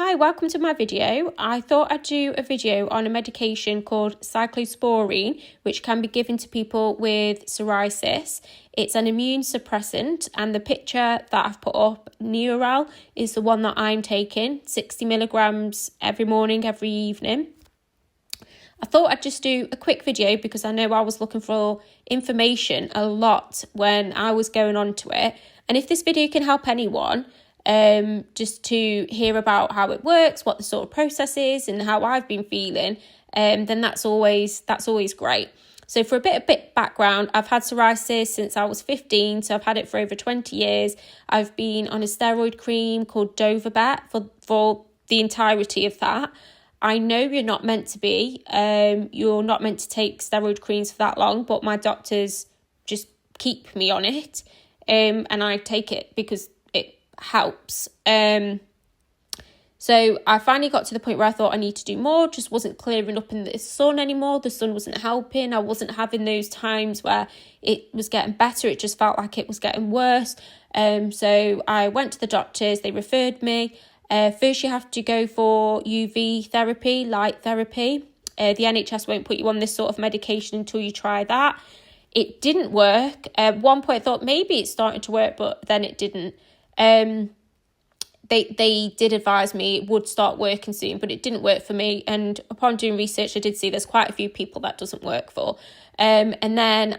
Hi, welcome to my video. I thought I'd do a video on a medication called Cyclosporine, which can be given to people with psoriasis. It's an immune suppressant, and the picture that I've put up, Neural, is the one that I'm taking, 60 milligrams every morning, every evening. I thought I'd just do a quick video because I know I was looking for information a lot when I was going on to it. And if this video can help anyone, just to hear about how it works, what the sort of process is and how I've been feeling, then that's always great. So for a bit of background, I've had psoriasis since I was 15, so I've had it for over 20 years. I've been on a steroid cream called Dovabet for the entirety of that. I know you're not meant to be, you're not meant to take steroid creams for that long, but my doctors just keep me on it, and I take it because it helps. So I finally got to the point where I thought I need to do more, just wasn't clearing up in the sun anymore. The sun wasn't helping. I wasn't having those times where it was getting better. It just felt like it was getting worse. So I went to the doctors, they referred me. First, you have to go for UV therapy, light therapy. The NHS won't put you on this sort of medication until you try that. It didn't work. At one point, I thought maybe it's starting to work, but then it didn't. They did advise me it would start working soon, but it didn't work for me. And upon doing research, I did see there's quite a few people that doesn't work for. And then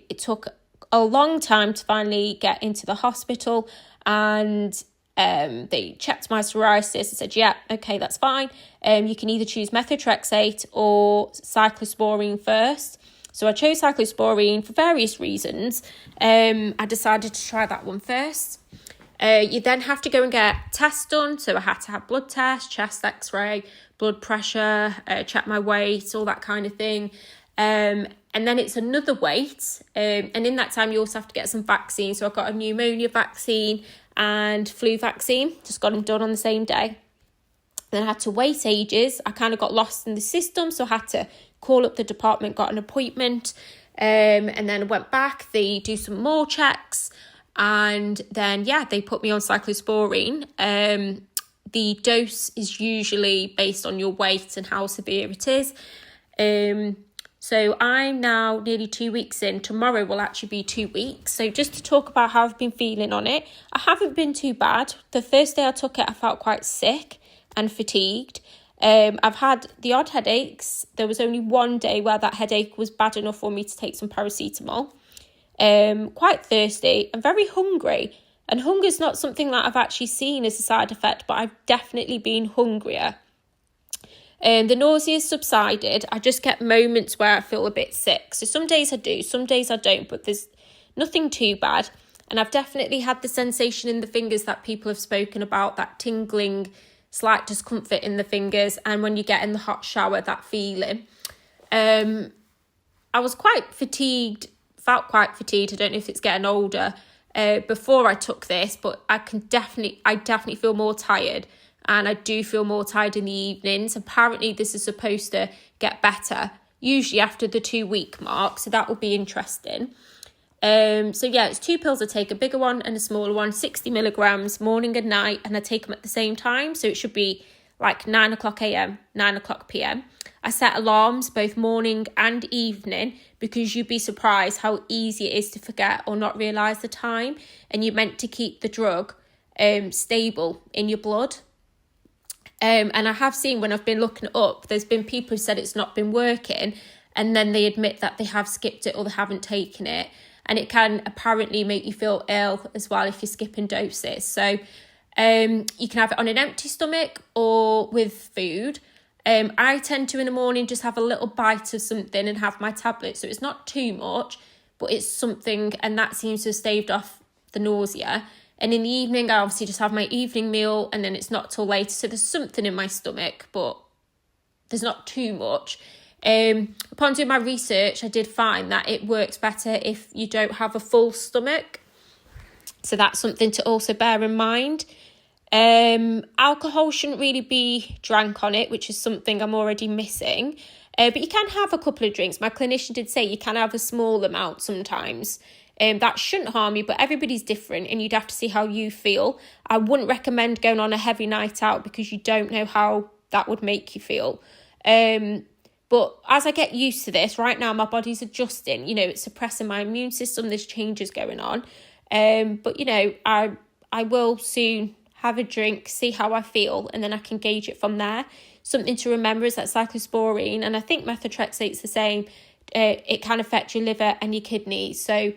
it took a long time to finally get into the hospital, and they checked my psoriasis and said, yeah, okay, that's fine. You can either choose methotrexate or cyclosporine first. So I chose cyclosporine for various reasons. I decided to try that one first. You then have to go and get tests done. So I had to have blood tests, chest x-ray, blood pressure, check my weight, all that kind of thing. And then it's another wait. And in that time, you also have to get some vaccines. So I got a pneumonia vaccine and flu vaccine, just got them done on the same day. Then I had to wait ages. I kind of got lost in the system, so I had to call up the department, got an appointment, and then I went back. They do some more checks, and then, they put me on cyclosporine. The dose is usually based on your weight and how severe it is. So I'm now nearly 2 weeks in. Tomorrow will actually be 2 weeks. So just to talk about how I've been feeling on it, I haven't been too bad. The first day I took it, I felt quite sick and fatigued. I've had the odd headaches. There was only one day where that headache was bad enough for me to take some paracetamol. Quite thirsty and very hungry. And hunger is not something that I've actually seen as a side effect, but I've definitely been hungrier. The nausea subsided. I just get moments where I feel a bit sick. So some days I do, some days I don't, but there's nothing too bad. And I've definitely had the sensation in the fingers that people have spoken about, that tingling, slight discomfort in the fingers. And when you get in the hot shower, that feeling. I was quite fatigued, felt quite fatigued. I don't know if it's getting older before I took this, but I definitely feel more tired. And I do feel more tired in the evenings. Apparently, this is supposed to get better, usually after the 2 week mark. So that will be interesting. It's 2 pills I take, a bigger one and a smaller one, 60 milligrams, morning and night. And I take them at the same time. So it should be like 9 o'clock a.m., 9 o'clock p.m. I set alarms both morning and evening because you'd be surprised how easy it is to forget or not realise the time. And you're meant to keep the drug stable in your blood. And I have seen when I've been looking it up, there's been people who said it's not been working, and then they admit that they have skipped it or they haven't taken it. And it can apparently make you feel ill as well if you're skipping doses. So you can have it on an empty stomach or with food. I tend to in the morning just have a little bite of something and have my tablet. So it's not too much, but it's something, and that seems to have staved off the nausea. And in the evening, I obviously just have my evening meal, and then it's not till later. So there's something in my stomach, but there's not too much. Upon doing my research, I did find that it works better if you don't have a full stomach. So that's something to also bear in mind. Alcohol shouldn't really be drank on it, which is something I'm already missing. But you can have a couple of drinks. My clinician did say you can have a small amount sometimes. That shouldn't harm you, but everybody's different and you'd have to see how you feel. I wouldn't recommend going on a heavy night out because you don't know how that would make you feel. But as I get used to this, right now my body's adjusting, it's suppressing my immune system, there's changes going on. But I will soon have a drink, see how I feel, and then I can gauge it from there. Something to remember is that cyclosporine, and I think methotrexate's the same, it can affect your liver and your kidneys. So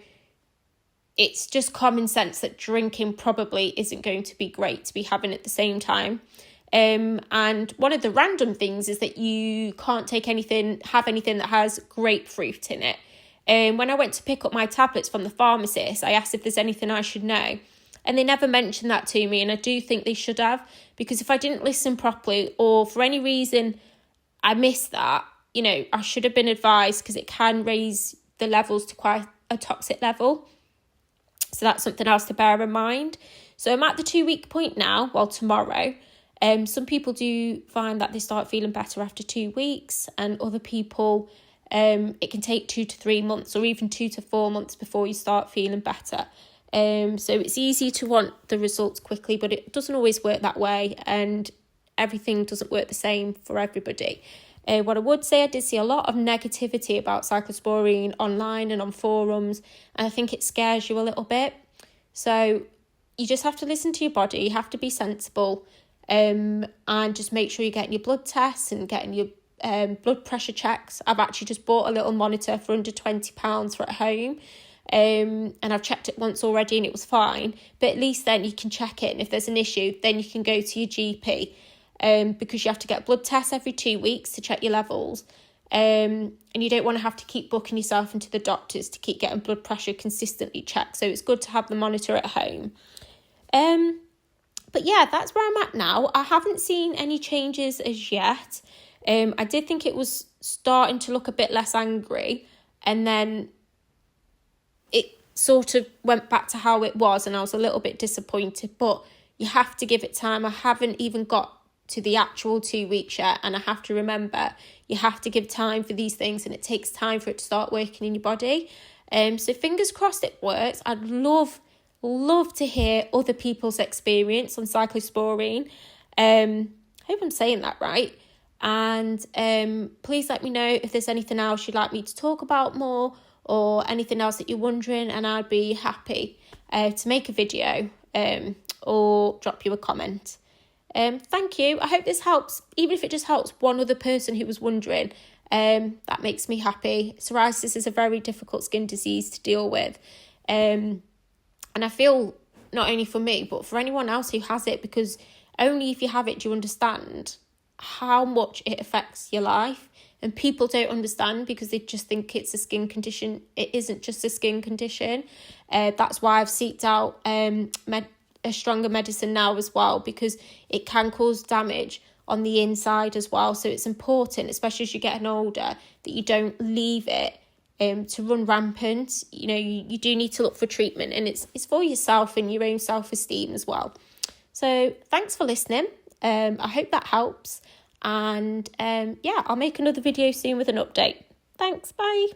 it's just common sense that drinking probably isn't going to be great to be having at the same time. And one of the random things is that you can't have anything that has grapefruit in it. When I went to pick up my tablets from the pharmacist, I asked if there's anything I should know. And they never mentioned that to me. And I do think they should have, because if I didn't listen properly or for any reason I missed that, I should have been advised, because it can raise the levels to quite a toxic level. So that's something else to bear in mind. So I'm at the 2-week point now, tomorrow. Some people do find that they start feeling better after 2 weeks, and other people, it can take 2 to 3 months or even 2 to 4 months before you start feeling better. So it's easy to want the results quickly, but it doesn't always work that way, and everything doesn't work the same for everybody. What I would say, I did see a lot of negativity about cyclosporine online and on forums, and I think it scares you a little bit. So you just have to listen to your body, you have to be sensible, and just make sure you're getting your blood tests and getting your blood pressure checks. I've actually just bought a little monitor for under £20 for at home. And I've checked it once already and it was fine, but at least then you can check it, and if there's an issue then you can go to your GP, because you have to get blood tests every 2 weeks to check your levels, and you don't want to have to keep booking yourself into the doctors to keep getting blood pressure consistently checked. So it's good to have the monitor at home. But yeah, that's where I'm at now. I haven't seen any changes as yet. I did think it was starting to look a bit less angry, and then it sort of went back to how it was, and I was a little bit disappointed, but you have to give it time. I haven't even got to the actual 2 weeks yet, and I have to remember you have to give time for these things, and it takes time for it to start working in your body. So fingers crossed it works. I'd love to hear other people's experience on cyclosporine. Hope I'm saying that right. And please let me know if there's anything else you'd like me to talk about more, or anything else that you're wondering, and I'd be happy to make a video or drop you a comment. Thank you. I hope this helps, even if it just helps one other person who was wondering. That makes me happy. Psoriasis is a very difficult skin disease to deal with. And I feel not only for me, but for anyone else who has it, because only if you have it do you understand how much it affects your life. And people don't understand because they just think it's a skin condition. It isn't just a skin condition. That's why I've sought out a stronger medicine now as well, because it can cause damage on the inside as well. So it's important, especially as you're getting older, that you don't leave it to run rampant. You do need to look for treatment, and it's for yourself and your own self-esteem as well. So thanks for listening. I hope that helps. And I'll make another video soon with an update. Thanks, bye.